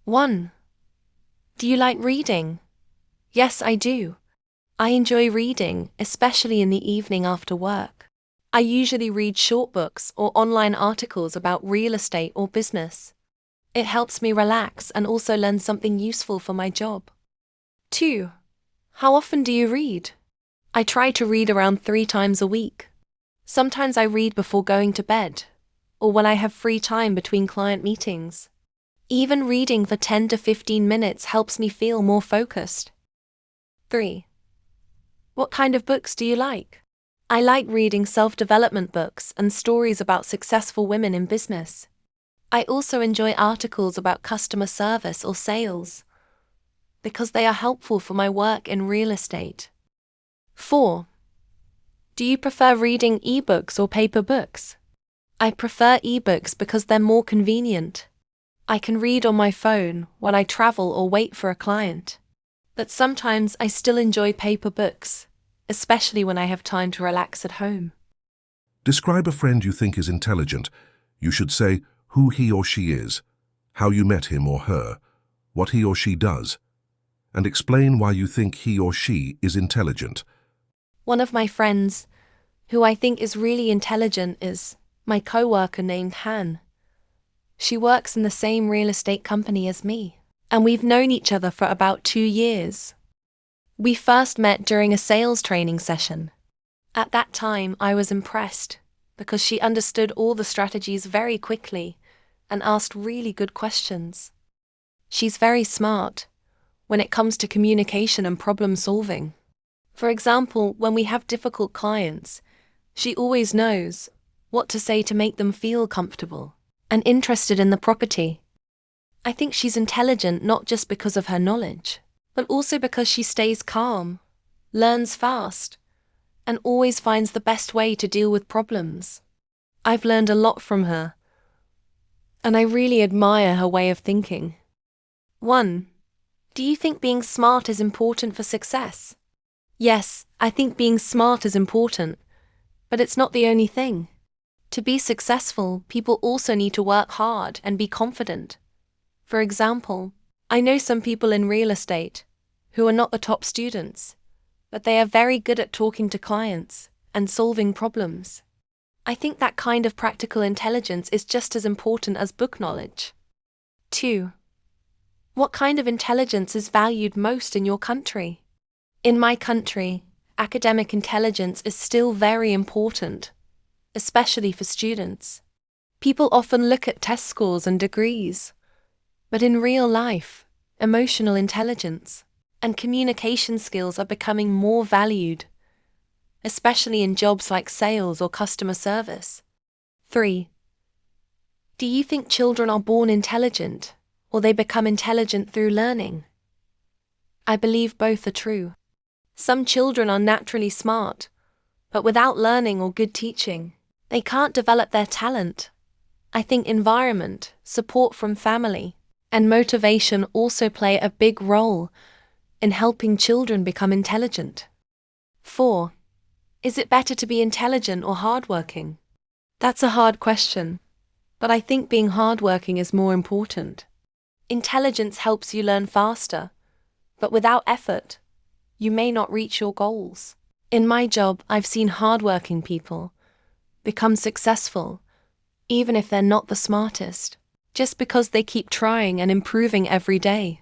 1. Do you like reading? Yes, I do. I enjoy reading, especially in the evening after work. I usually read short books or online articles about real estate or business. It helps me relax and also learn something useful for my job. 2. How often do you read? I try to read around 3 times a week. Sometimes I read before going to bed, or when I have free time between client meetings. Even reading for 10 to 15 minutes helps me feel more focused. 3. What kind of books do you like? I like reading self-development books and stories about successful women in business. I also enjoy articles about customer service or sales, because they are helpful for my work in real estate. 4. Do you prefer reading ebooks or paper books? I prefer ebooks because they're more convenient. I can read on my phone when I travel or wait for a client. But sometimes I still enjoy paper books, especially when I have time to relax at home. Describe a friend you think is intelligent. You should say who he or she is, how you met him or her, what he or she does, and explain why you think he or she is intelligent. One of my friends, who I think is really intelligent, is my coworker named Han. She works in the same real estate company as me, and we've known each other for about 2 years. We first met during a sales training session. At that time, I was impressed because she understood all the strategies very quickly and asked really good questions. She's very smart when it comes to communication and problem solving. For example, when we have difficult clients, she always knows what to say to make them feel comfortable and interested in the property. I think she's intelligent not just because of her knowledge, but also because she stays calm, learns fast, and always finds the best way to deal with problems. I've learned a lot from her, and I really admire her way of thinking. 1. Do you think being smart is important for success? Yes, I think being smart is important, but it's not the only thing. To be successful, people also need to work hard and be confident. For example, I know some people in real estate who are not the top students, but they are very good at talking to clients and solving problems. I think that kind of practical intelligence is just as important as book knowledge. 2. What kind of intelligence is valued most in your country? In my country, academic intelligence is still very important, especially for students. People often look at test scores and degrees, but in real life, emotional intelligence and communication skills are becoming more valued, especially in jobs like sales or customer service. 3. Do you think children are born intelligent, or they become intelligent through learning? I believe both are true. Some children are naturally smart, but without learning or good teaching, they can't develop their talent. I think environment, support from family, and motivation also play a big role in helping children become intelligent. 4. Is it better to be intelligent or hardworking? That's a hard question, but I think being hardworking is more important. Intelligence helps you learn faster, but without effort, you may not reach your goals. In my job, I've seen hardworking people become successful, even if they're not the smartest, just because they keep trying and improving every day.